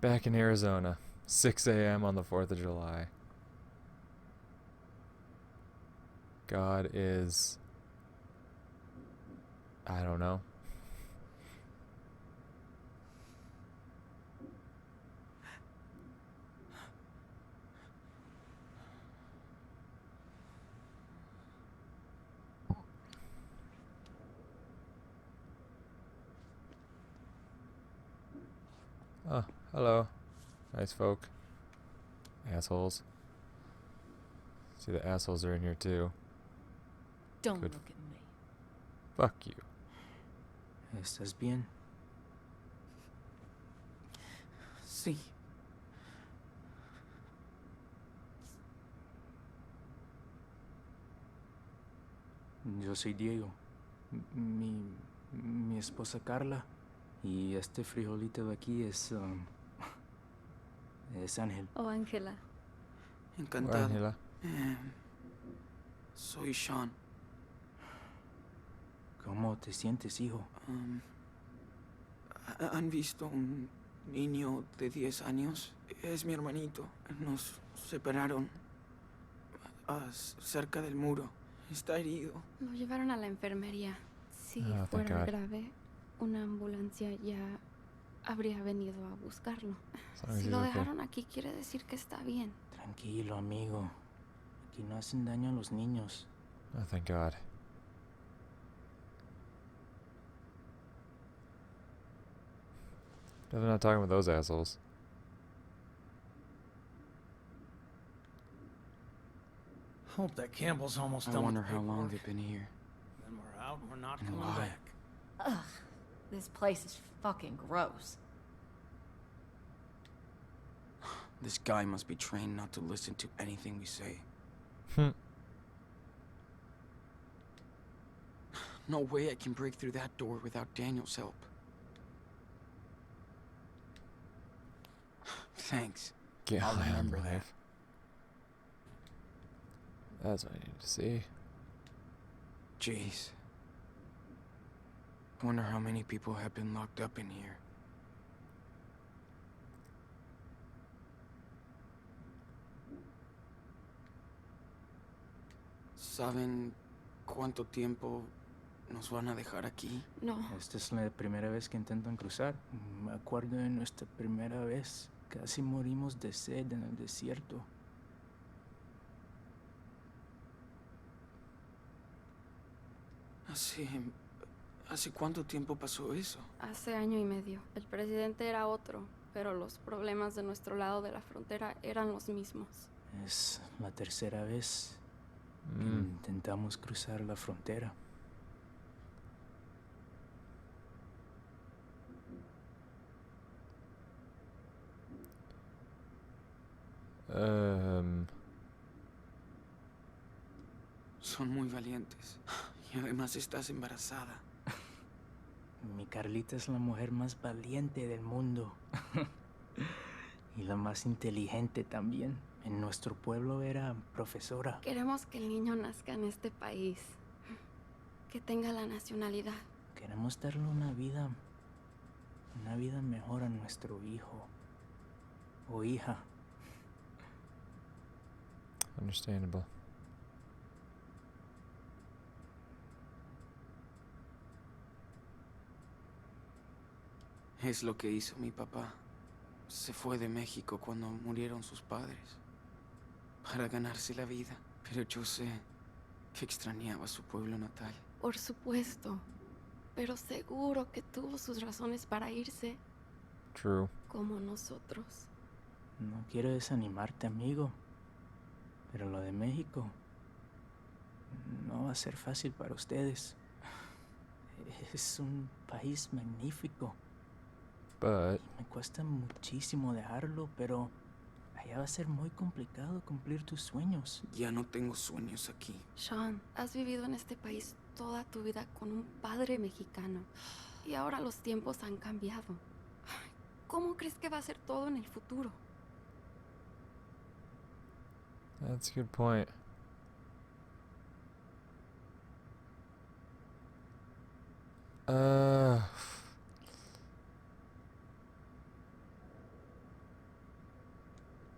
Back in Arizona, 6 a.m. on the 4th of July. God is, I don't know. Oh, hello. Nice folk. Assholes. See, the assholes are in here too. Don't Good. look at me. Fuck you. ¿Estás bien? Sí. Yo soy Diego. Mi esposa Carla. Y este frijolito de aquí es Ángel. Oh, Ángela. Encantado. Ángela. Soy Sean. ¿Cómo te sientes, hijo? ¿Han visto un niño de 10 años? Es mi hermanito. Nos separaron cerca del muro. Está herido. Lo llevaron a la enfermería. Si Oh, thank fuera God. grave, una ambulancia ya habría venido a buscarlo. As long as Si he's lo okay. dejaron aquí quiere decir que está bien. Tranquilo, amigo. Aquí no hacen daño a los niños. Oh, thank God. They're not talking with those assholes. Hope that Campbell's almost I done with wonder the how long paperwork. they've been here. Then we're out and we're not And coming why? back. Ugh, this place is fucking gross. This guy must be trained not to listen to anything we say. No way I can break through that door without Daniel's help. Thanks. Get I'll high on remember that. life. That's what I need to see. Jeez. Wonder how many people have been locked up in here. ¿Saben cuánto tiempo nos van a dejar aquí? No, Esta es la primera vez que intentan cruzar. Me acuerdo de nuestra primera vez. Casi morimos de sed en el desierto. ¿Hace cuánto tiempo pasó eso? hace año y medio. El presidente era otro, pero los problemas de nuestro lado de la frontera eran los mismos. Es la tercera vez que Mm. intentamos cruzar la frontera. Son muy valientes. Y además estás embarazada. Mi Carlita es la mujer más valiente del mundo. Y la más inteligente también. En nuestro pueblo era profesora. Queremos que el niño nazca en este país. Que tenga la nacionalidad. Queremos darle una vida mejor a nuestro hijo o hija. Understandable. Es lo que hizo mi papá. Se fue de México cuando murieron sus padres. Para ganarse la vida. Pero yo sé que extrañaba su pueblo natal. Por supuesto. Pero seguro que tuvo sus razones para irse, True. como nosotros. No quiero desanimarte, amigo. Pero lo de México no va a ser fácil para ustedes. Es un país magnífico. But Me cuesta muchísimo dejarlo, pero allá va a ser muy complicado cumplir tus sueños. Ya no tengo sueños aquí. Sean, has vivido en este país toda tu vida con un padre mexicano. Y ahora los tiempos han cambiado. Ay, ¿cómo crees que va a ser todo en el futuro? that's a good point.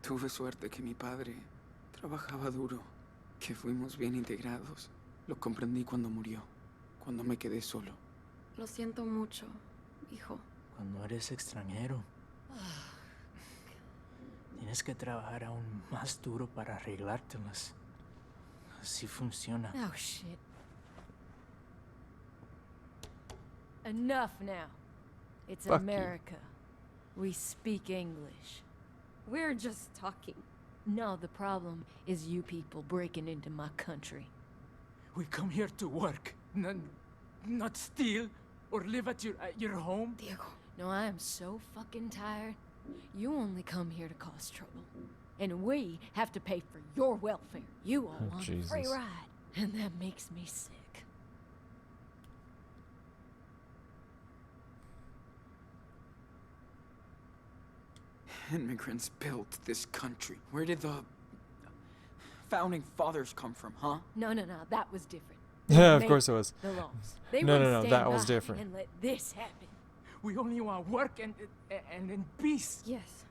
Tuve suerte que mi padre trabajaba duro, que fuimos bien integrados. Lo comprendí cuando murió, cuando me quedé solo. Lo siento mucho, hijo. Cuando eres extranjero, tienes que trabajar aún más duro para arreglártelas. Así funciona. Oh, shit. Enough now. It's Fuck you. America. We speak English. We're just talking. No, the problem is you people breaking into my country. We come here to work, not steal or live at your home. Diego. No, I am so fucking tired. You only come here to cause trouble. And we have to pay for your welfare. You all Oh, want a free Jesus. ride. And that makes me sick. Immigrants built this country. Where did the founding fathers come from, huh? No, that was different. Yeah, of They course it was. The laws. They No, wouldn't no, stand that was by different. And let this happen. We only want work and in peace. Yes.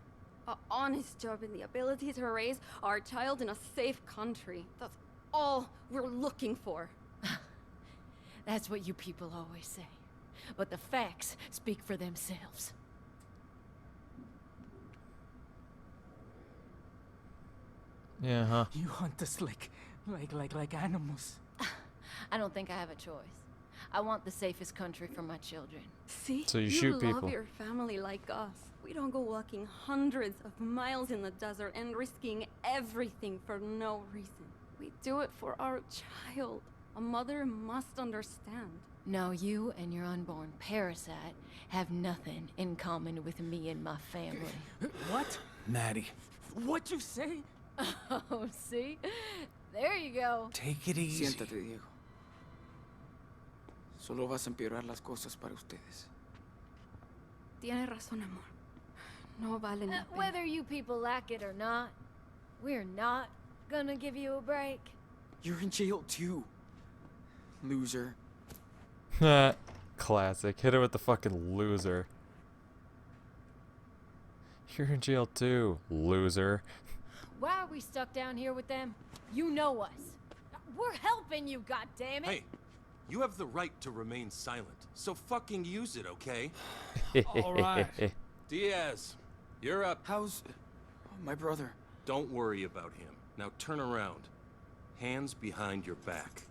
An honest job and the ability to raise our child in a safe country. That's all we're looking for. That's what you people always say. But the facts speak for themselves. Yeah, huh? You hunt us like animals. I don't think I have a choice. I want the safest country for my children. See? So you shoot love people. your family like us. We don't go walking hundreds of miles in the desert and risking everything for no reason. We do it for our child. A mother must understand. No, you and your unborn parasite have nothing in common with me and my family. What? Maddie, What you say? Oh, see? There you go. take it easy. Siéntate, Diego. Solo vas a empeorar las cosas para ustedes. Tiene razón, amor. No valen la pena. Whether you people like it or not, we're not gonna give you a break. You're in jail too, loser. Classic. Hit her with the fucking loser. You're in jail too, loser. Why are we stuck down here with them? You know us. We're helping you, goddammit. Hey, you have the right to remain silent, so fucking use it, okay? All right. Diaz, you're up. How's my brother? Don't worry about him. Now turn around. Hands behind your back.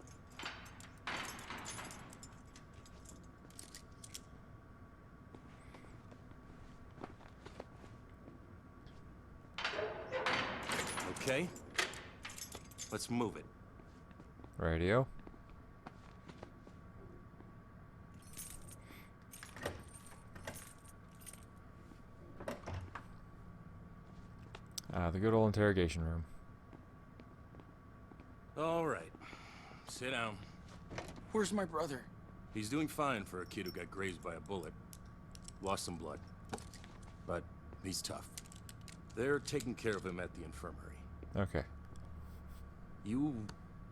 Okay? Let's move it. Radio. The good old interrogation room. All right. Sit down. Where's my brother? He's doing fine for a kid who got grazed by a bullet. Lost some blood. But he's tough. They're taking care of him at the infirmary. Okay. You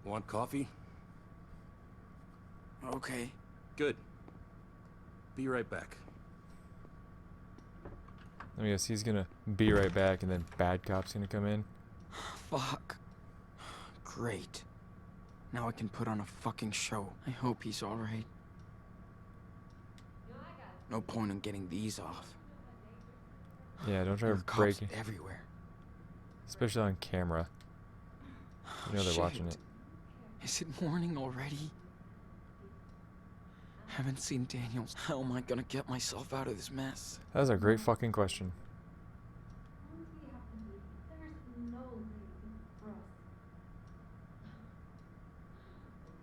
want coffee? Okay. Good. Be right back. Let me guess, he's gonna be right back and then bad cop's gonna come in. Fuck. Great. Now I can put on a fucking show. I hope he's alright. No point in getting these off. Yeah, don't try There to are cops break it. everywhere. Especially on camera. You know they're watching it. Is it morning already? Haven't seen Daniels. How am I gonna get myself out of this mess? That was a great fucking question.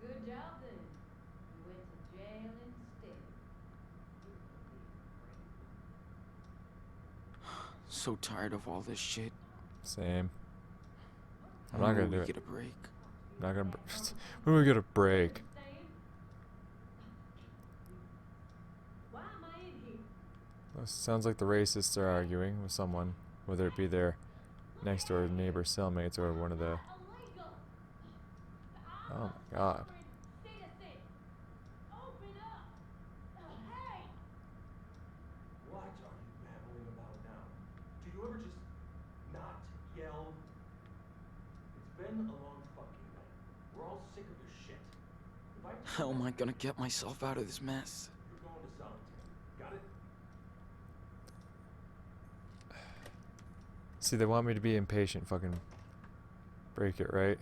Good job then. You went to jail instead. So tired of all this shit. Same. I'm When not gonna will do we it. get a break? Not gonna. When are we gonna break? Why am I in here? Well, sounds like the racists are arguing with someone, whether it be their next door neighbor cellmates or one of the. Oh my god. What are you babbling about now? Do you ever just not get been a long fucking night. We're all sick of your shit. If I How am I gonna get myself out of this mess? you're going to solitary. Got it? See, they want me to be impatient. Fucking break it, right?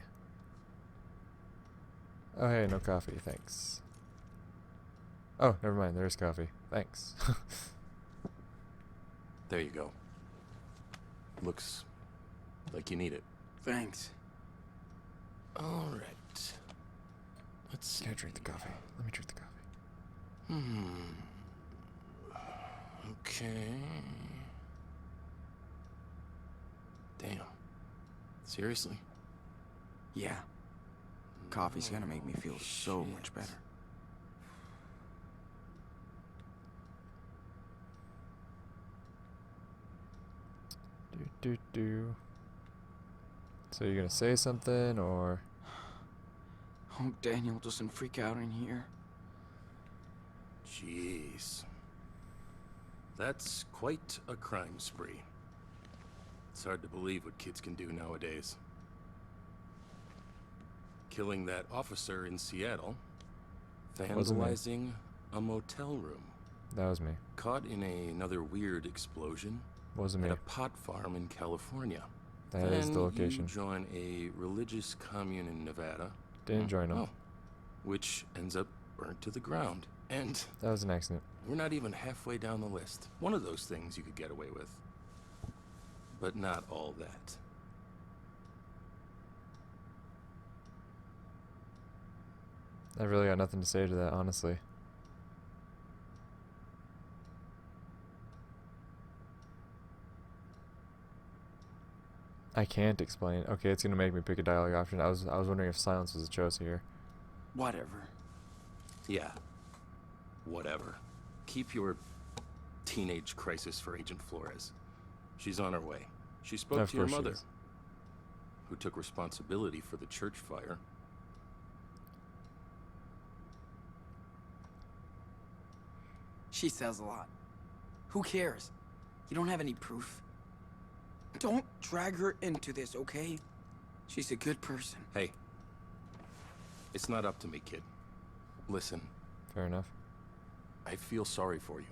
Oh, hey, no coffee. Thanks. Oh, never mind. There's coffee. Thanks. There you go. Looks like you need it. Thanks. All right. Let's see. Can I drink the coffee? Let me drink the coffee. Okay. Damn. Seriously? Yeah. Coffee's gonna make me feel so much better. Do. So you're gonna say something, or? Hope Daniel doesn't freak out in here. Jeez. That's quite a crime spree. It's hard to believe what kids can do nowadays. Killing that officer in Seattle. Wasn't me. Vandalizing a motel room. That was me. Caught in another weird explosion Wasn't at me. a pot farm in California. That is the Then location. You join a religious commune in Nevada. Didn't join them. Oh, which ends up burnt to the ground. And That was an accident. we're not even halfway down the list. One of those things you could get away with. But not all that. I really got nothing to say to that, honestly. I can't explain. Okay, it's gonna make me pick a dialogue option. I was wondering if silence was a choice here. Whatever. Yeah. Whatever. Keep your teenage crisis for Agent Flores. She's on her way. She spoke Of to your course she mother, is. who took responsibility for the church fire. She says a lot. Who cares? You don't have any proof. Don't drag her into this, okay? She's a good person. Hey. It's not up to me, kid. Listen, Fair enough. I feel sorry for you.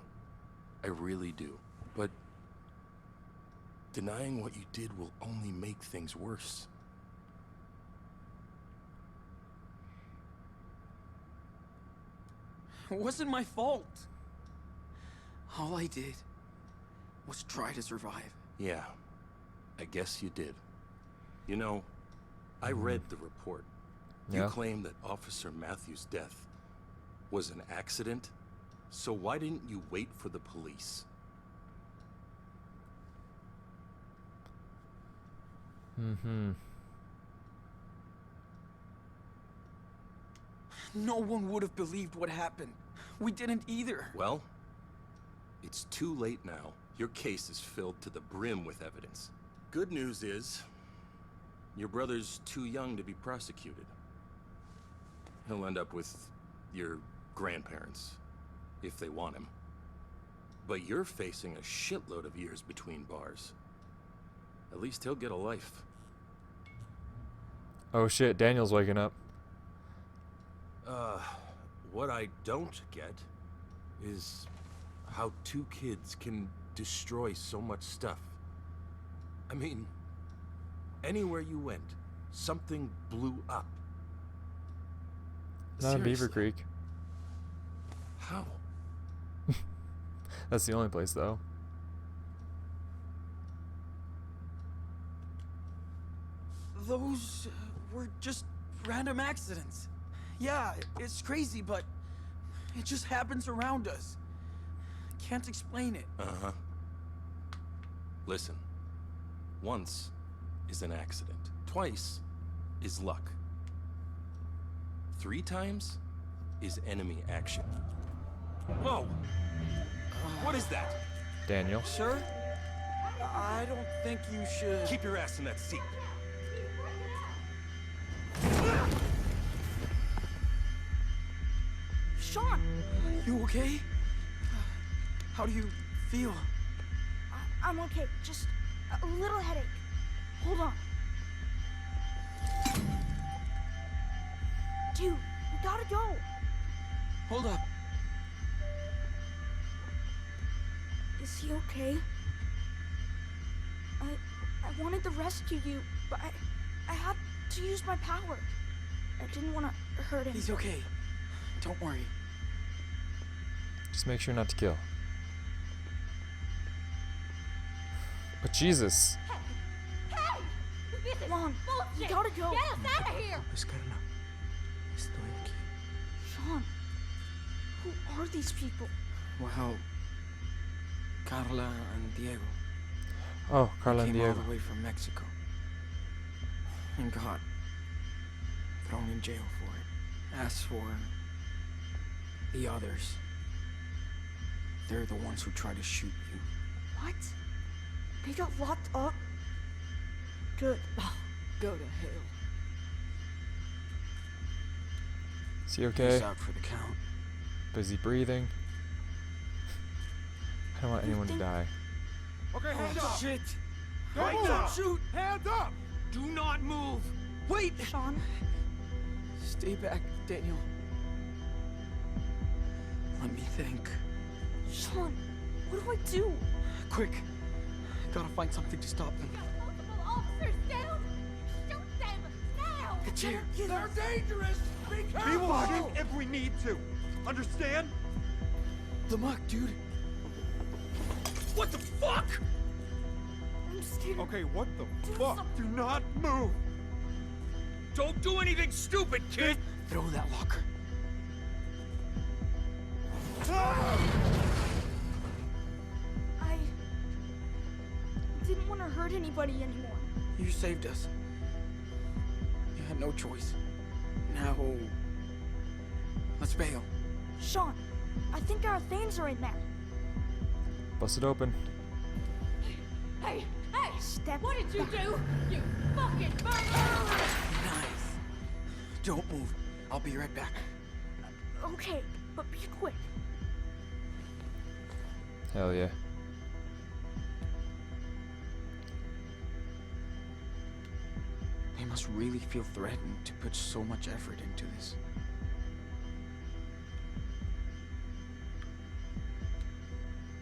I really do. But denying what you did will only make things worse. It wasn't my fault. All I did was try to survive. Yeah, I guess you did. You know, I read the report. You Yeah. claim that Officer Matthews' death was an accident, so why didn't you wait for the police? Mm-hmm. No one would have believed what happened. We didn't either. Well, it's too late now. Your case is filled to the brim with evidence. Good news is, your brother's too young to be prosecuted. He'll end up with your grandparents, if they want him. But you're facing a shitload of years between bars. At least he'll get a life. Oh shit, Daniel's waking up. What I don't get is how two kids can destroy so much stuff. I mean, anywhere you went, something blew up. Not in Beaver Seriously. Creek. How? That's the only place, though. Those were just random accidents. Yeah, it's crazy, but it just happens around us. Can't explain it. Uh-huh. Listen. Once is an accident. Twice is luck. 3 times is enemy action. Whoa! What is that? Daniel. Sir, I don't think you should... Keep your ass in that seat. Sean! You okay? How do you feel? I'm okay. Just a little headache. Hold on. Dude, we gotta go. Hold up. Is he okay? I wanted to rescue you, but I had to use my power. I didn't want to hurt him. He's okay. Don't worry. Just make sure not to kill. But Jesus. Hey! This is Come on, bullshit! we gotta go. Get us out of here! Pues, Carla. Estoy aquí. Sean, who are these people? Well, Carla and Diego Oh, Carla and came all Diego. the way from Mexico and got thrown in jail for it. As for the others, they're the ones who tried to shoot you. What? They got locked up? Good. Go to hell. Is he okay? He's out for the count. Busy breathing. I don't want anyone to die. Okay, hands up. Shit! Right Don't now. shoot! Hands up. Do not move! Wait! Sean, Stay back, Daniel. Let me think. Sean, what do I do? Quick! Gotta find something to stop them. Multiple officers down! Shoot them now! The chair! They're dangerous. Be careful. We will shoot if we need to. Understand? The muck, dude! What the fuck? I'm scared. Okay, what the Do fuck? something. Do not move. Don't do anything stupid, kid! Throw that locker. I didn't want to hurt anybody anymore. You saved us. You had no choice. Now, let's bail. Sean, I think our things are in there. Bust it open. Hey! Hey! Step What did you back. do? You fucking murderer! Nice. Don't move. I'll be right back. Okay, but be quick. Hell yeah. They must really feel threatened to put so much effort into this.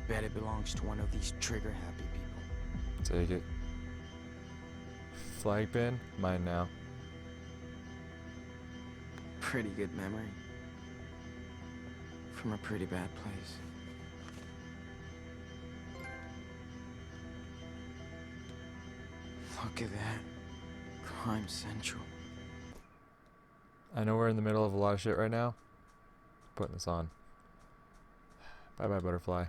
Bet it belongs to one of these trigger-happy people. Take it. Flag pin? Mine now. Pretty good memory. From a pretty bad place. Look at that. Crime Central. I know we're in the middle of a lot of shit right now. Putting this on. Bye bye, butterfly.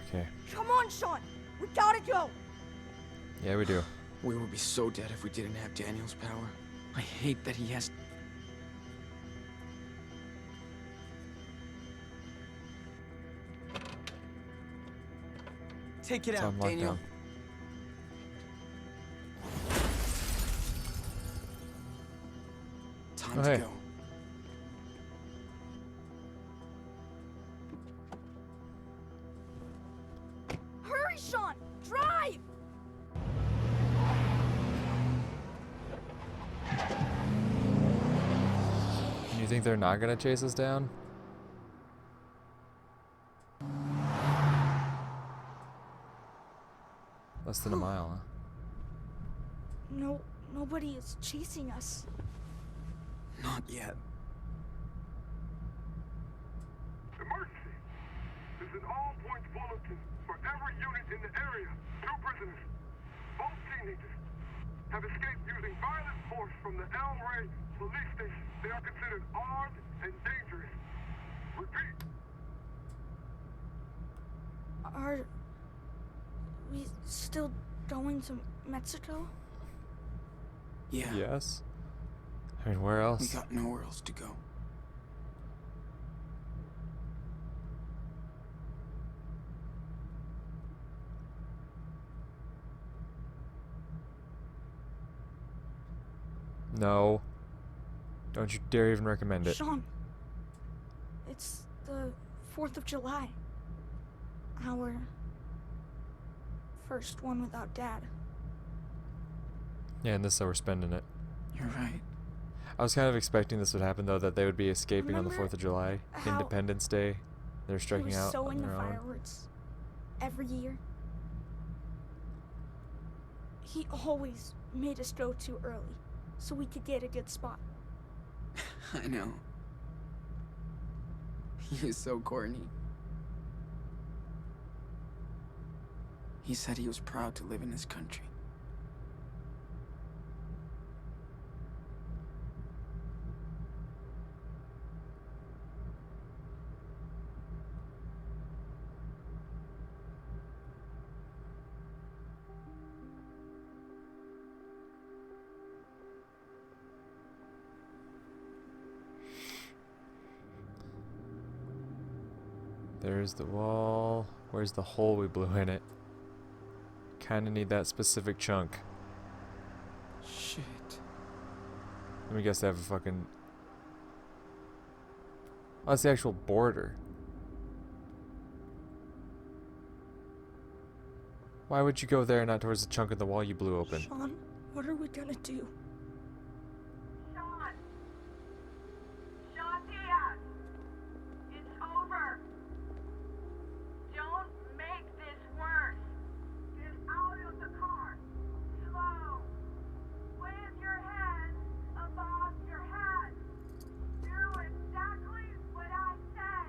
Okay. Come on, Sean. We gotta go. Yeah, we do. We would be so dead if we didn't have Daniel's power. I hate that he has... Take it It's out, on Daniel. lockdown. Time Oh, to hey. go. Hurry, Sean. Drive. You think they're not gonna chase us down? Less than a mile, huh? No, nobody is chasing us. Not yet. Emergency! This is an all-points bulletin for every unit in the area. 2 prisoners, both teenagers, have escaped using violent force from the El Rey police station. They are considered armed and dangerous. Repeat. Are we still going to Mexico? Yeah. Yes. I mean, where We else? got nowhere else to go. No. Don't you dare even recommend it. Sean, it's the 4th of July. Our first one without Dad. Yeah, and this is how we're spending it. You're right. I was kind of expecting this would happen, though, that they would be escaping on the Remember 4th of July, how Independence Day. They're He striking was out so on into their own. fireworks every year. He always made us go too early so we could get a good spot. I know. He is so corny. He said he was proud to live in his country. There's the wall. Where's the hole we blew in it? Kinda need that specific chunk. Shit. Let me guess they have a fucking... Oh, that's the actual border. Why would you go there and not towards the chunk of the wall you blew open? Sean, what are we gonna do? Sean! Sean Diaz! It's over! Don't make this worse! Get out of the car! Slow! Wave your hands above your head! Do exactly what I say!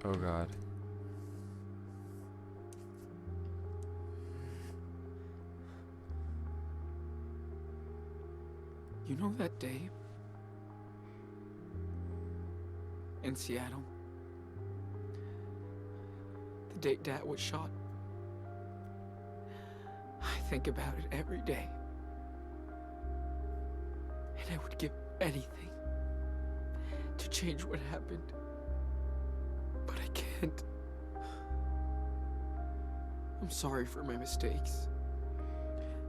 Oh god. You know that day? In Seattle? The day Dad was shot? I think about it every day. And I would give anything to change what happened. But I can't. I'm sorry for my mistakes.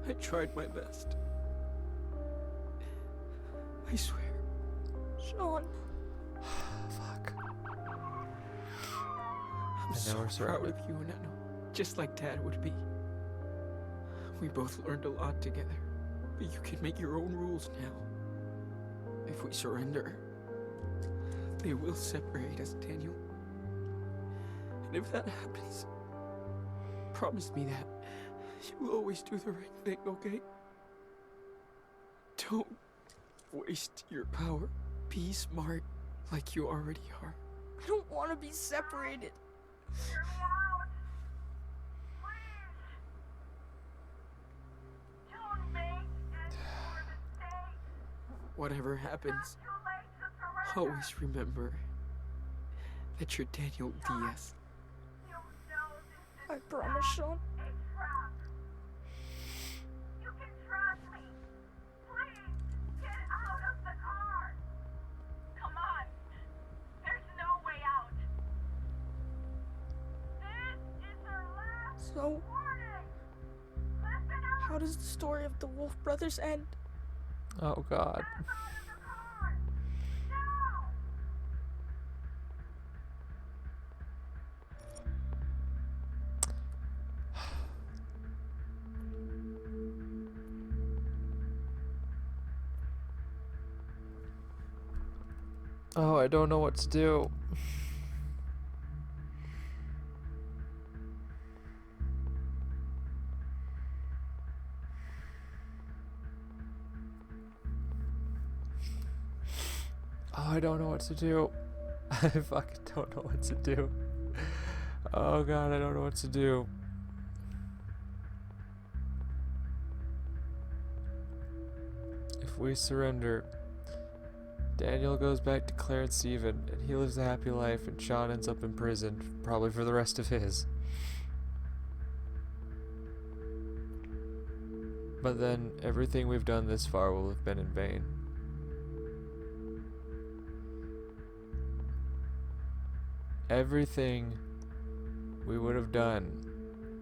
I tried my best. I swear. Sean, Fuck. I'm know so we're proud surrounded. of you, Nano. Just like Dad would be. We both learned a lot together. But you can make your own rules now. If we surrender, they will separate us, Daniel. And if that happens, promise me that you will always do the right thing, okay? Don't waste your power. Be smart like you already are. I don't want to be separated. Hear me out! Please! Don't make any more mistakes! Whatever happens, Too late to surrender! always remember that you're Daniel Diaz. You know this I is promise, Sean. a trap. You can trust me. Please, get out of the car. Come on. There's no way out. This is our last So, warning. Listen up. how does the story of the Wolf brothers end? Oh god. Get out of the car. Now. Oh, I don't know what to do. Oh, I don't know what to do. I fucking don't know what to do. Oh god, I don't know what to do. If we surrender, Daniel goes back to Claire and Steven, and he lives a happy life, and Sean ends up in prison, probably for the rest of his. But then, everything we've done this far will have been in vain. Everything we would have done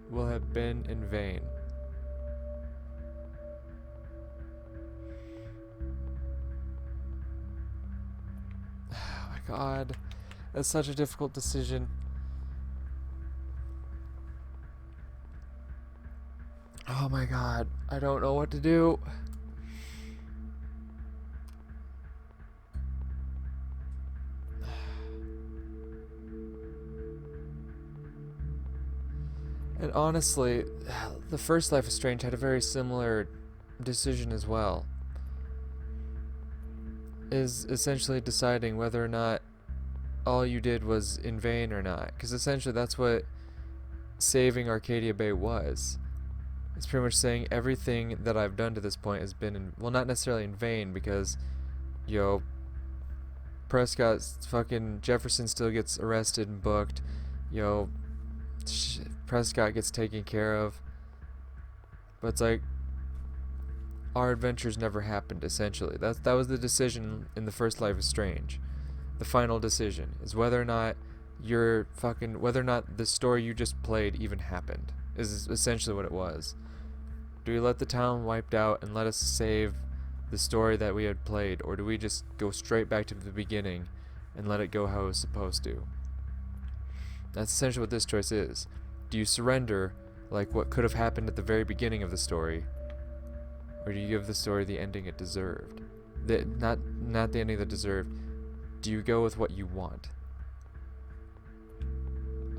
will have been in vain. Oh my god, that's such a difficult decision. Oh my god, I don't know what to do. And honestly, the first Life is Strange had a very similar decision as well. Is essentially deciding whether or not all you did was in vain or not. Because essentially that's what saving Arcadia Bay was. It's pretty much saying everything that I've done to this point has been in, well, not necessarily in vain, because, yo, Prescott's fucking Jefferson still gets arrested and booked. Yo, Prescott gets taken care of. But it's like, our adventures never happened, essentially. That was the decision in the first Life is Strange. The final decision is whether or not whether or not the story you just played even happened, is essentially what it was. Do we let the town wiped out and let us save the story that we had played, or do we just go straight back to the beginning and let it go how it was supposed to? That's essentially what this choice is. Do you surrender, like what could have happened at the very beginning of the story, or do you give the story the ending it deserved? Not the ending that deserved. Do you go with what you want?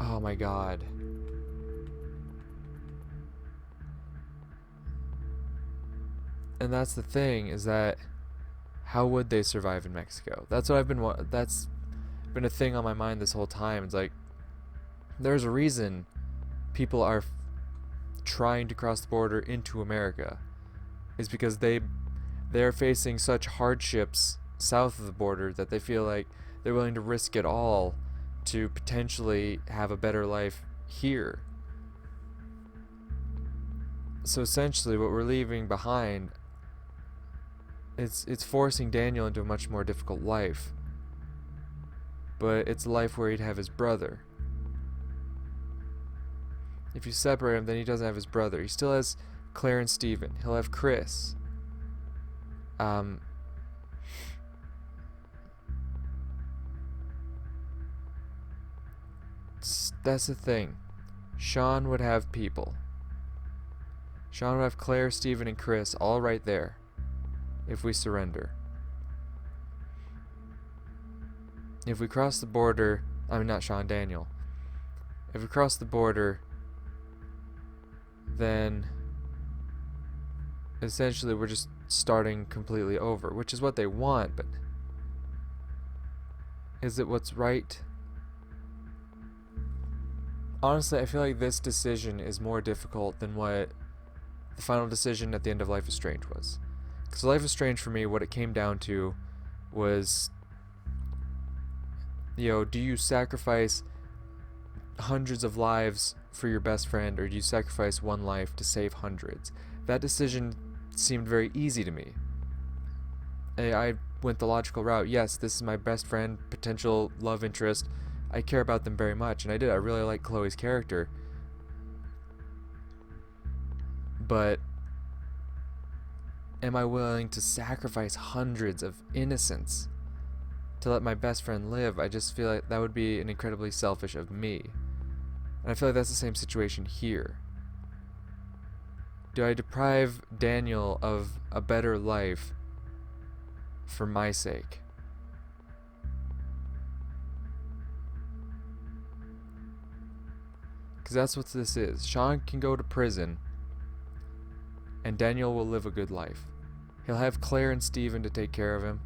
Oh my god. And that's the thing, is that how would they survive in Mexico? That's what that's been a thing on my mind this whole time. It's like, there's a reason people are trying to cross the border into America. Is because they're facing such hardships south of the border that they feel like they're willing to risk it all to potentially have a better life here. So essentially what we're leaving behind, it's forcing Daniel into a much more difficult life. But it's a life where he'd have his brother. If you separate him, then he doesn't have his brother. He still has Claire and Steven. He'll have Chris. That's the thing. Sean would have people. Sean would have Claire, Steven, and Chris all right there if we surrender. If we cross the border, I mean not Sean, Daniel. If we cross the border, then essentially we're just starting completely over, which is what they want, but is it what's right? Honestly, I feel like this decision is more difficult than what the final decision at the end of Life is Strange was. Because Life is Strange for me, what it came down to was, do you sacrifice hundreds of lives for your best friend, or do you sacrifice one life to save hundreds? That decision seemed very easy to me. I went the logical route. Yes, this is my best friend, potential love interest. I care about them very much, and I did. I really like Chloe's character. But am I willing to sacrifice hundreds of innocents to let my best friend live? I just feel like that would be an incredibly selfish of me. And I feel like that's the same situation here. Do I deprive Daniel of a better life for my sake? Because that's what this is. Sean can go to prison, and Daniel will live a good life. He'll have Claire and Steven to take care of him.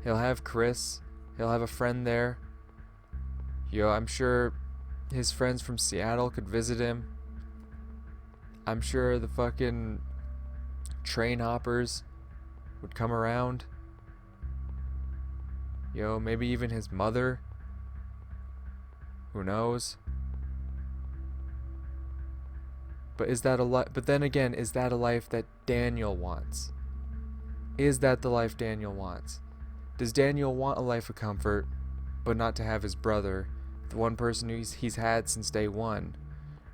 He'll have Chris. He'll have a friend there. I'm sure his friends from Seattle could visit him. I'm sure the fucking train hoppers would come around. Maybe even his mother. Who knows? But is that but then again, is that a life that Daniel wants? Is that the life Daniel wants? Does Daniel want a life of comfort, but not to have his brother, the one person he's had since day one?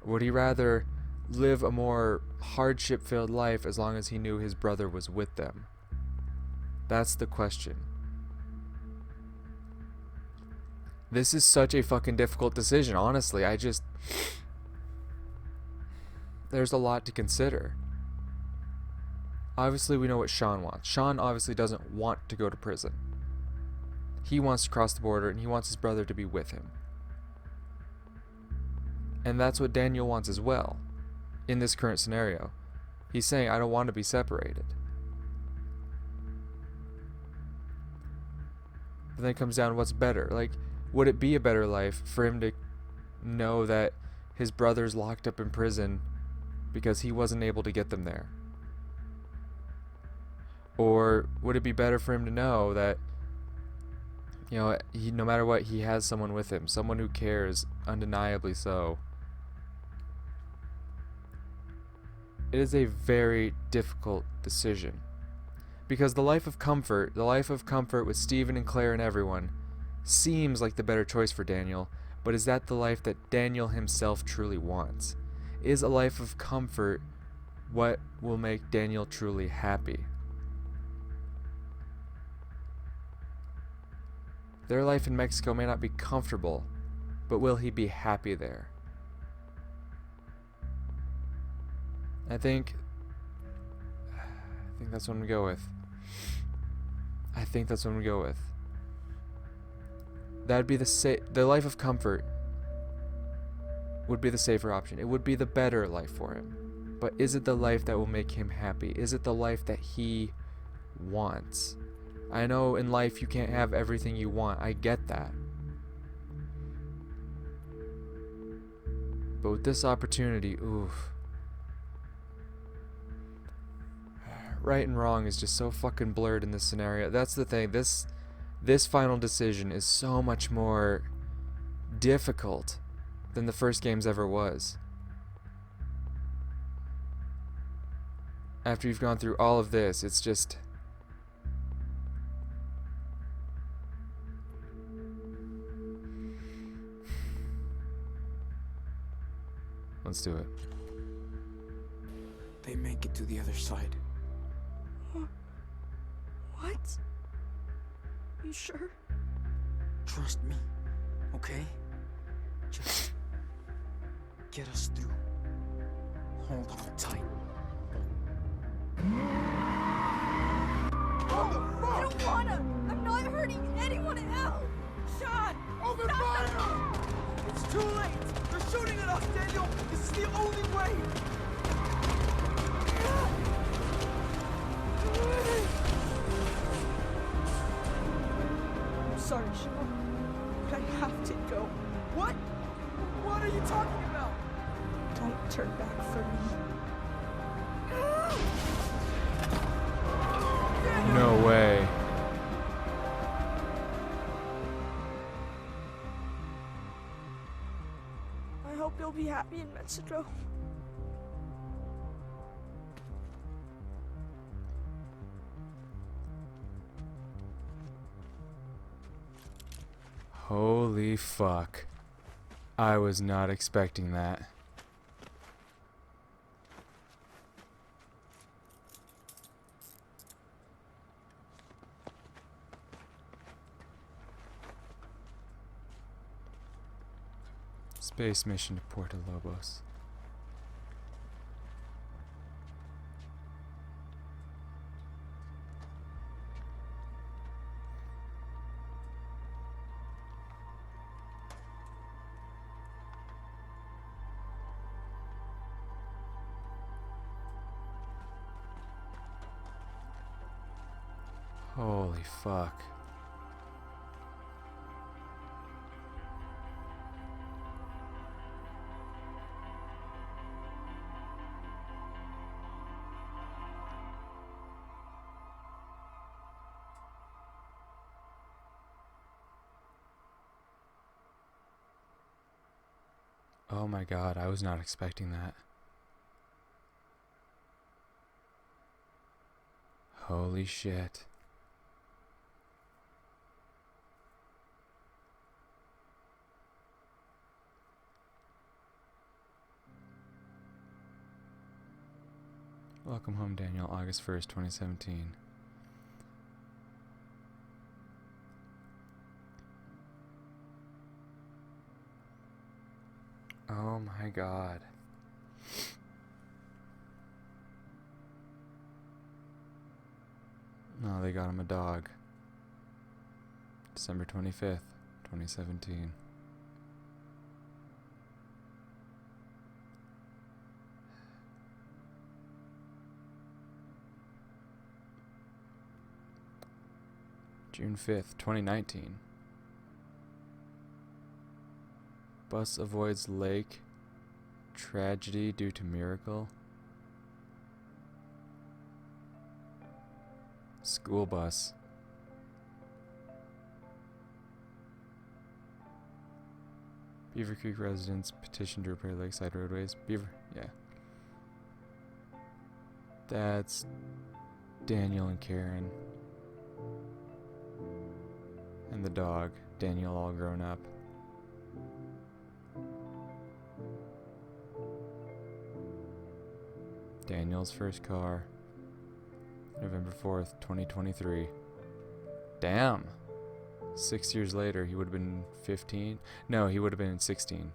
Or would he rather live a more hardship-filled life as long as he knew his brother was with them? That's the question. This is such a fucking difficult decision, honestly. there's a lot to consider. Obviously, we know what Sean wants. Sean obviously doesn't want to go to prison. He wants to cross the border, and he wants his brother to be with him. And that's what Daniel wants as well, in this current scenario. He's saying, I don't want to be separated. But then it comes down to what's better. Like, would it be a better life for him to know that his brother's locked up in prison because he wasn't able to get them there? Or would it be better for him to know that, you know, no matter what, he has someone with him, someone who cares, undeniably so. It is a very difficult decision. Because the life of comfort with Steven and Claire and everyone, seems like the better choice for Daniel, but is that the life that Daniel himself truly wants? Is a life of comfort what will make Daniel truly happy? Their life in Mexico may not be comfortable, but will he be happy there? I think that's what I'm gonna go with. That'd be the life of comfort would be the safer option. It would be the better life for him. But is it the life that will make him happy? Is it the life that he wants? I know in life you can't have everything you want. I get that. But with this opportunity, oof. Right and wrong is just so fucking blurred in this scenario. That's the thing. This final decision is so much more difficult than the first game's ever was. After you've gone through all of this, it's just... Let's do it. They make it to the other side. What? You sure? Trust me, okay? Just get us through. Hold on tight. I don't wanna! I'm not hurting anyone else! Sean! Open fire! It's too late! They're shooting at us, Daniel! This is the only way! I'm sorry, Sean, but I have to go. What? What are you talking about? Don't turn back for me. No way. I hope you'll be happy in Mexico. Holy fuck. I was not expecting that. Space mission to Puerto Lobos. Holy fuck. Oh my god, I was not expecting that. Holy shit. Welcome home, Daniel, August 1st, 2017. Oh my god. Oh, they got him a dog. December 25th, 2017. June 5th, 2019. Bus avoids lake. Tragedy due to miracle. School bus. Beaver Creek residents petition to repair lakeside roadways. Yeah. That's Daniel and Karen. And the dog, Daniel all grown up. Daniel's first car. November 4th, 2023. Damn. 6 years later, he would have been 15. No, he would have been 16.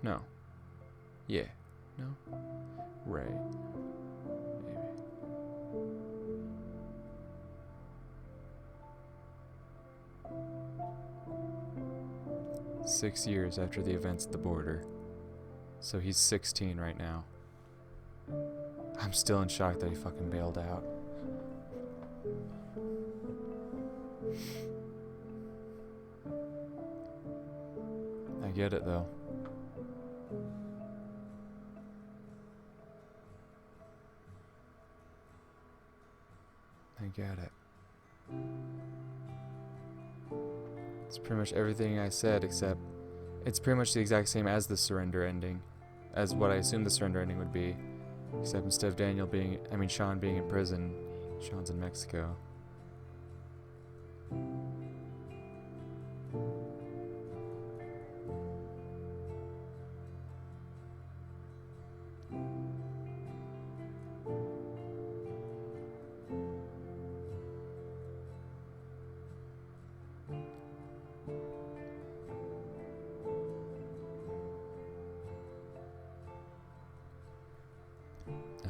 No. Yeah. No? Right. Maybe. Six years after the events at the border. So he's 16 right now. I'm still in shock that he fucking bailed out. I get it though. I get it. It's pretty much everything I said, except it's pretty much the exact same as the surrender ending, as what I assumed the surrender ending would be, except instead of Sean being in prison, Sean's in Mexico.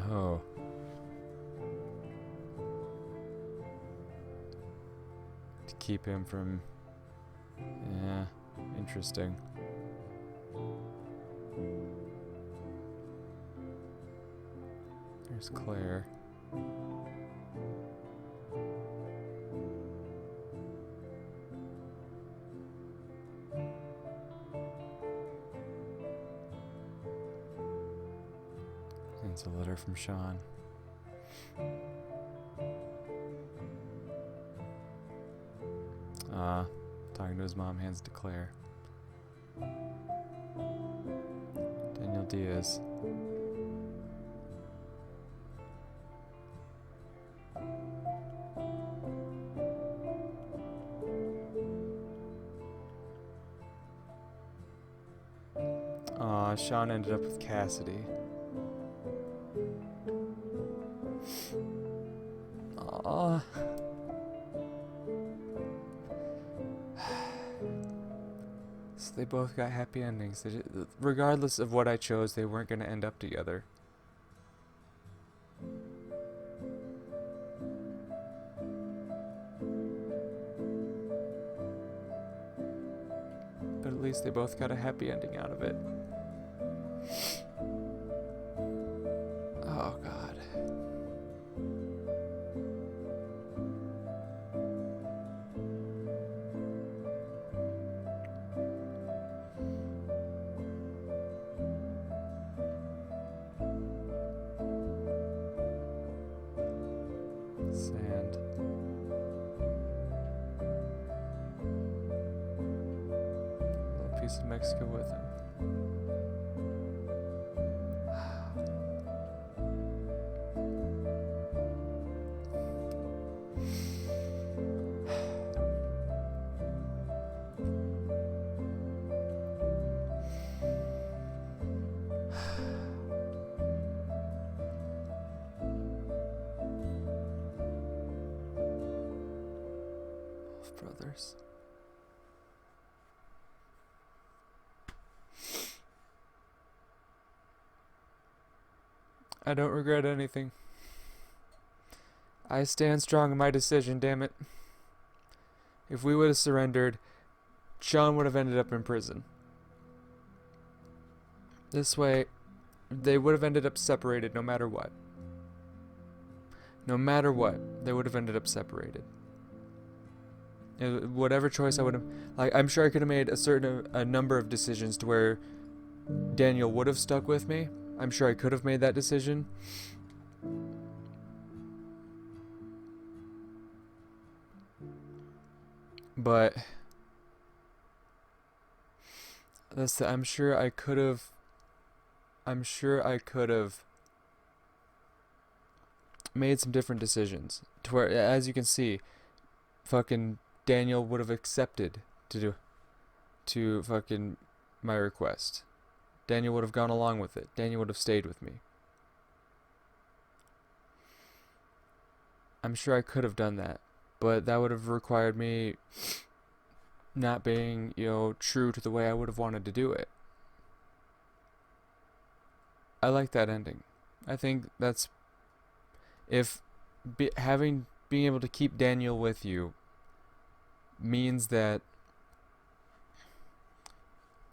Oh. To keep him from... Yeah, interesting. There's Claire. It's a letter from Sean. Talking to his mom, hands to Claire. Daniel Diaz. Sean ended up with Cassidy. Aw. So they both got happy endings. Regardless of what I chose, they weren't going to end up together. But at least they both got a happy ending out of it. Oh, God. Sand. Little piece of Mexico with him. Brothers. I don't regret anything. I stand strong in my decision, damn it. If we would have surrendered, Sean would have ended up in prison. This way, they would have ended up separated no matter what. No matter what, they would have ended up separated. Whatever choice I would have, like, I'm sure I could have made a number of decisions to where Daniel would have stuck with me. I'm sure I could have made that decision. But I'm sure I could have made some different decisions to where, as you can see, fucking Daniel would have accepted to fucking my request. Daniel would have gone along with it. Daniel would have stayed with me. I'm sure I could have done that, but that would have required me not being, true to the way I would have wanted to do it. I like that ending. I think that's, being able to keep Daniel with you means that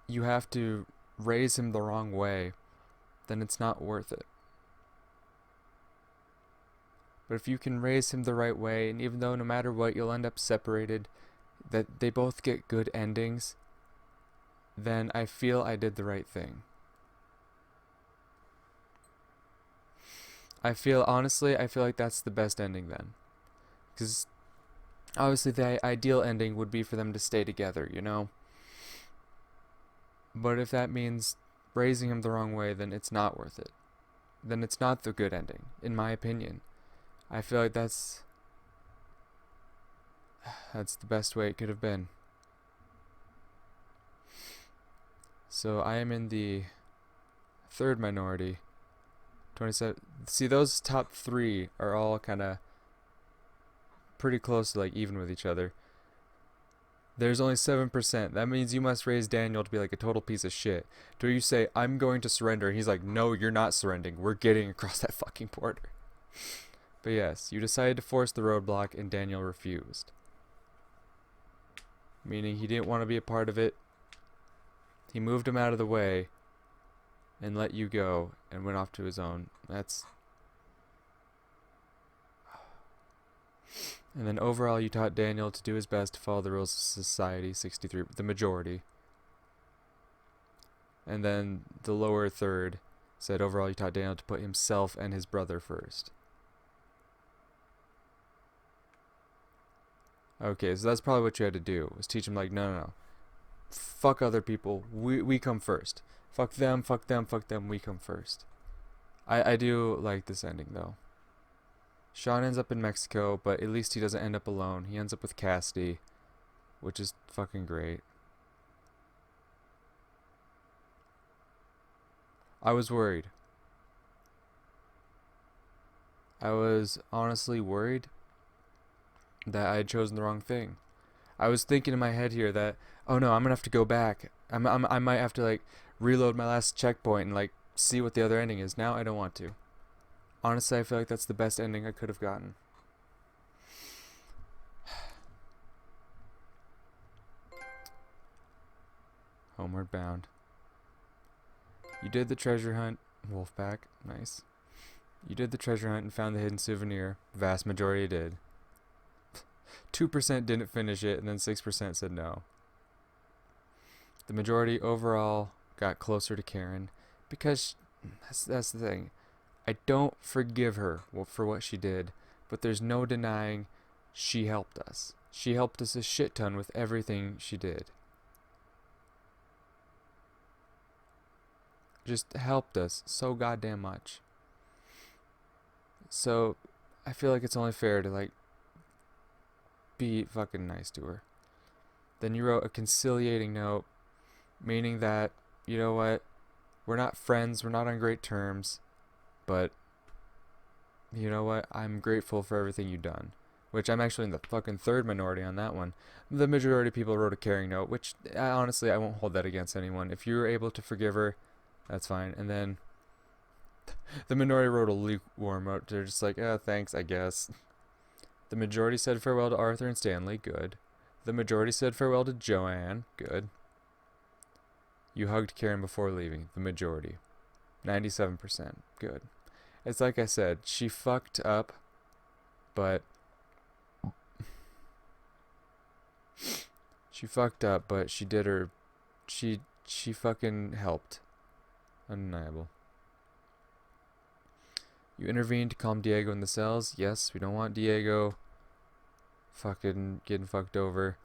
you have to raise him the wrong way, then it's not worth it. But if you can raise him the right way, and even though no matter what you'll end up separated, that they both get good endings, then I feel I did the right thing. I feel like that's the best ending then. Because obviously the ideal ending would be for them to stay together, But if that means raising him the wrong way, then it's not worth it. Then it's not the good ending, in my opinion. I feel like that's the best way it could have been. So I am in the third minority. 27. See, those top three are all kind of pretty close to even with each other. There's only 7%. That means you must raise Daniel to be like a total piece of shit. Do you say, I'm going to surrender? And he's like, no, you're not surrendering. We're getting across that fucking border. But yes, you decided to force the roadblock and Daniel refused. Meaning he didn't want to be a part of it. He moved him out of the way and let you go and went off to his own. And then overall you taught Daniel to do his best to follow the rules of society, 63, the majority. And then the lower third said overall you taught Daniel to put himself and his brother first. Okay, so that's probably what you had to do, was teach him no. Fuck other people, we come first. Fuck them, we come first. I do like this ending though. Sean ends up in Mexico, but at least he doesn't end up alone. He ends up with Cassidy, which is fucking great. I was worried. I was honestly worried that I had chosen the wrong thing. I was thinking in my head here that, oh no, I'm gonna have to go back. I might have to reload my last checkpoint and see what the other ending is. Now I don't want to. Honestly, I feel like that's the best ending I could have gotten. Homeward bound. You did the treasure hunt. Wolfpack. Nice. You did the treasure hunt and found the hidden souvenir. Vast majority did. 2% didn't finish it, and then 6% said no. The majority overall got closer to Karen because that's the thing. I don't forgive her for what she did, but there's no denying she helped us. She helped us a shit ton with everything she did. Just helped us so goddamn much. So I feel like it's only fair to be fucking nice to her. Then you wrote a conciliating note, meaning that, you know what, we're not friends, we're not on great terms, but you know what, I'm grateful for everything you've done. Which I'm actually in the fucking third minority on that one. The majority of people wrote a caring note, which honestly I won't hold that against anyone. If you were able to forgive her, that's fine. And then The minority wrote a lukewarm vote. They're just like, thanks, I guess. The majority said farewell to Arthur and Stanley. Good. The majority said farewell to Joanne. Good. You hugged Karen before leaving. The majority. 97%. Good. It's like I said, she fucked up, but she did her, she fucking helped. Undeniable. You intervened to calm Diego in the cells. Yes, we don't want Diego fucking getting fucked over.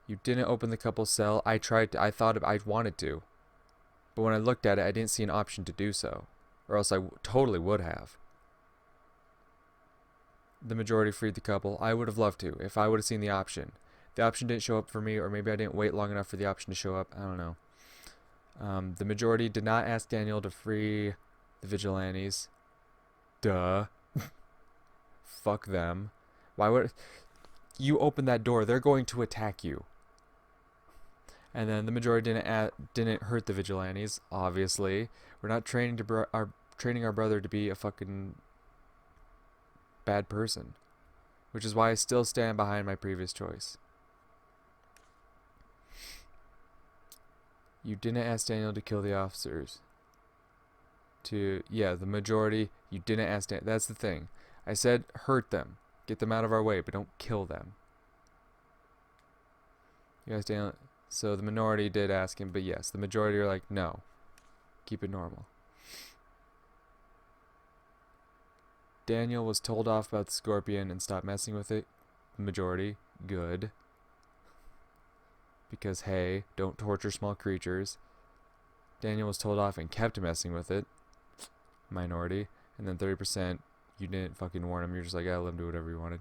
You didn't open the couple's cell. I wanted to. But when I looked at it, I didn't see an option to do so. Or else I totally would have. The majority freed the couple. I would have loved to, if I would have seen the option. The option didn't show up for me, or maybe I didn't wait long enough for the option to show up. I don't know. The majority did not ask Daniel to free the vigilantes. Duh. Fuck them. Why would... You open that door, they're going to attack you. And then the majority didn't hurt the vigilantes, obviously. We're not training our brother to be a fucking bad person. Which is why I still stand behind my previous choice. You didn't ask Daniel to kill the officers. The majority, you didn't ask Daniel. That's the thing. I said hurt them. Get them out of our way, but don't kill them. You guys, Daniel. So the minority did ask him, but yes, the majority are like, no. Keep it normal. Daniel was told off about the scorpion and stopped messing with it. The majority, good. Because, hey, don't torture small creatures. Daniel was told off and kept messing with it. Minority. And then 30%, you didn't fucking warn him. You're just like, let him do whatever he wanted.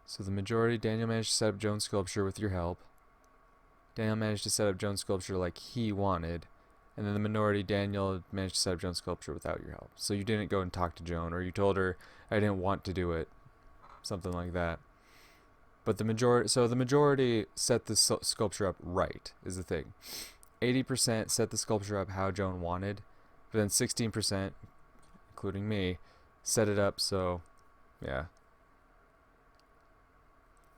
So the majority, Daniel managed to set up Joan's sculpture with your help. Daniel managed to set up Joan's sculpture like he wanted. And then the minority, Daniel managed to set up Joan's sculpture without your help. So you didn't go and talk to Joan, or you told her, I didn't want to do it. Something like that. But the majority set the sculpture up right, is the thing. 80% set the sculpture up how Joan wanted. But then 16%, including me, set it up so, yeah.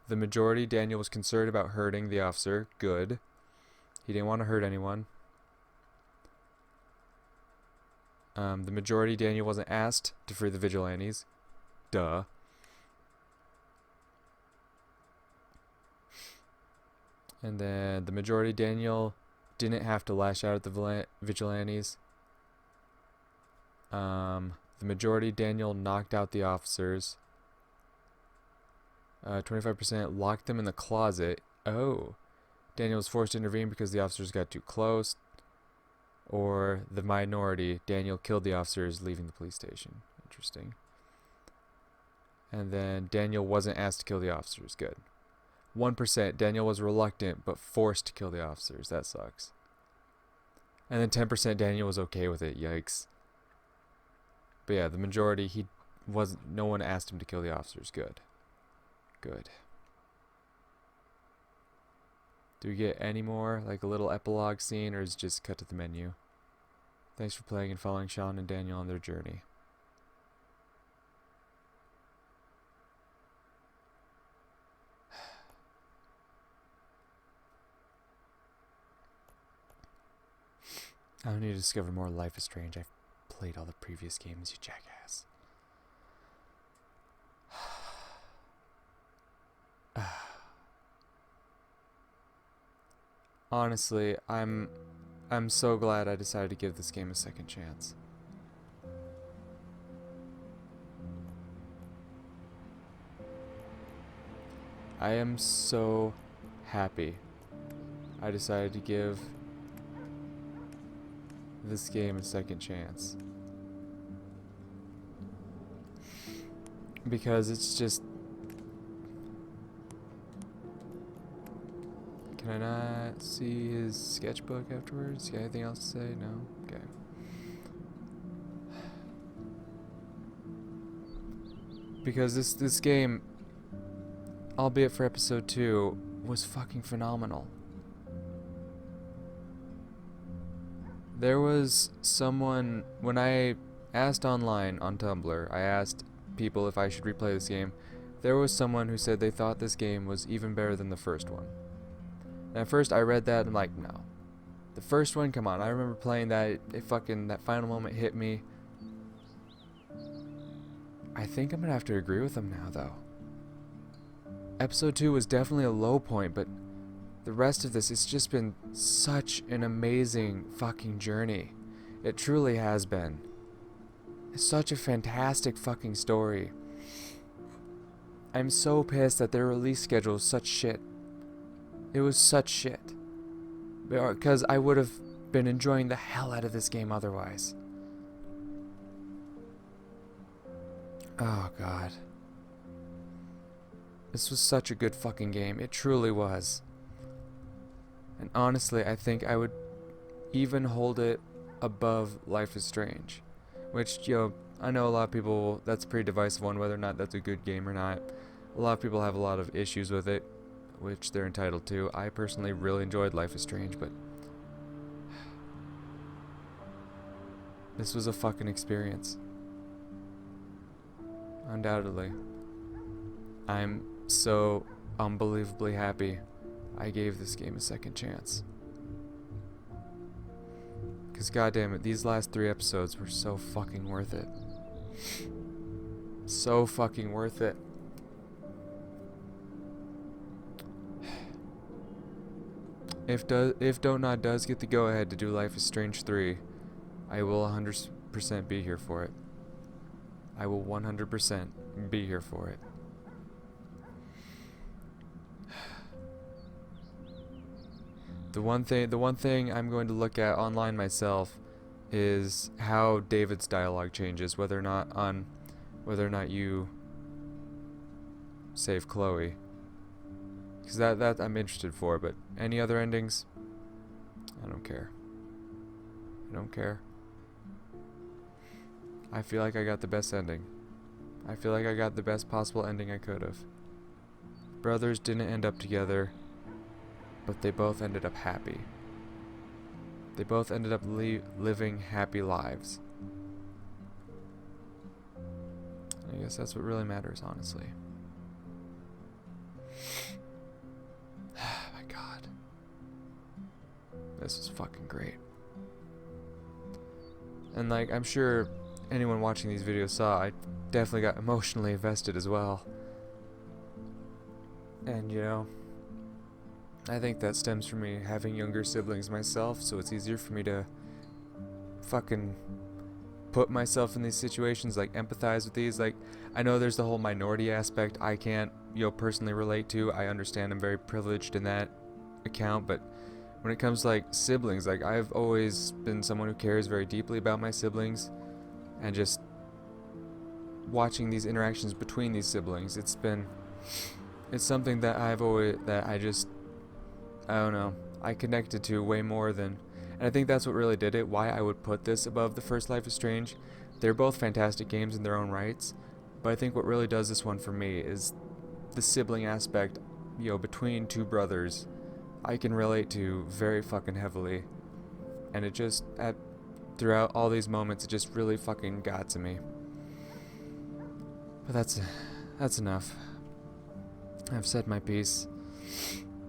The majority, Daniel was concerned about hurting the officer. Good. He didn't want to hurt anyone. The majority, Daniel wasn't asked to free the vigilantes. Duh. And then the majority, Daniel didn't have to lash out at the vigilantes. The majority, Daniel knocked out the officers. 25% locked them in the closet. Oh. Daniel was forced to intervene because the officers got too close. Or the minority, Daniel killed the officers leaving the police station. Interesting. And then Daniel wasn't asked to kill the officers. Good. 1%, Daniel was reluctant but forced to kill the officers. That sucks. And then 10%, Daniel was okay with it. Yikes. But yeah, the majority, no one asked him to kill the officers. Good. Good. Do we get any more, like a little epilogue scene, or is it just cut to the menu? Thanks for playing and following Sean and Daniel on their journey. I need to discover more Life is Strange. I've played all the previous games, you jackass. Honestly, I'm so glad I decided to give this game a second chance. I am so happy I decided to give this game a second chance. Because it's just... Can I not see his sketchbook afterwards? Got anything else to say? No? Okay. Because this game, albeit for episode 2, was fucking phenomenal. There was someone, when I asked online on Tumblr, I asked people if I should replay this game. There was someone who said they thought this game was even better than the first one. And at first I read that and I'm like, no. The first one, come on, I remember playing that, that final moment hit me. I think I'm gonna have to agree with them now though. Episode 2 was definitely a low point, but the rest of this, it's just been such an amazing fucking journey. It truly has been. It's such a fantastic fucking story. I'm so pissed that their release schedule was such shit. It was such shit. Because I would have been enjoying the hell out of this game otherwise. Oh god. This was such a good fucking game. It truly was. And honestly, I think I would even hold it above Life is Strange. Which, I know a lot of people, that's a pretty divisive one, whether or not that's a good game or not. A lot of people have a lot of issues with it, which they're entitled to. I personally really enjoyed Life is Strange, but this was a fucking experience. Undoubtedly. I'm so unbelievably happy I gave this game a second chance. Because goddammit, these last 3 episodes were so fucking worth it. So fucking worth it. If Don't Nod does get the go ahead to do Life is Strange 3, I will 100% be here for it. I will 100% be here for it. The one thing I'm going to look at online myself is how David's dialogue changes, whether or not you save Chloe. Because that I'm interested for, but any other endings, I don't care. I don't care. I feel like I got the best ending. I feel like I got the best possible ending I could have. Brothers didn't end up together, but they both ended up happy. They both ended up living happy lives. I guess that's what really matters, honestly. My god. This was fucking great. And I'm sure anyone watching these videos saw, I definitely got emotionally invested as well. And I think that stems from me having younger siblings myself, so it's easier for me to fucking put myself in these situations, empathize with these. I know there's the whole minority aspect I can't, personally relate to. I understand I'm very privileged in that account, but when it comes to siblings, I've always been someone who cares very deeply about my siblings, and just watching these interactions between these siblings, it's something that I don't know, I connected to way more than, and I think that's what really did it, why I would put this above the first Life is Strange. They're both fantastic games in their own rights, but I think what really does this one for me is the sibling aspect, between two brothers, I can relate to very fucking heavily, and it just, throughout all these moments, it just really fucking got to me. But that's enough. I've said my piece.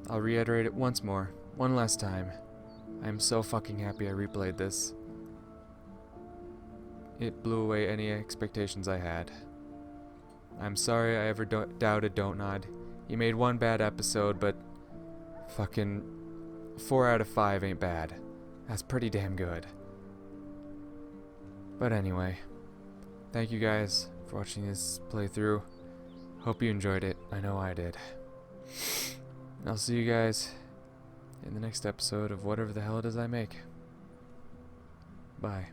I'll reiterate it once more, one last time. I'm so fucking happy I replayed this. It blew away any expectations I had. I'm sorry I ever doubted Don't Nod. He made one bad episode, but fucking 4 out of 5 ain't bad. That's pretty damn good. But anyway, thank you guys for watching this playthrough. Hope you enjoyed it. I know I did. I'll see you guys in the next episode of whatever the hell it is I make. Bye.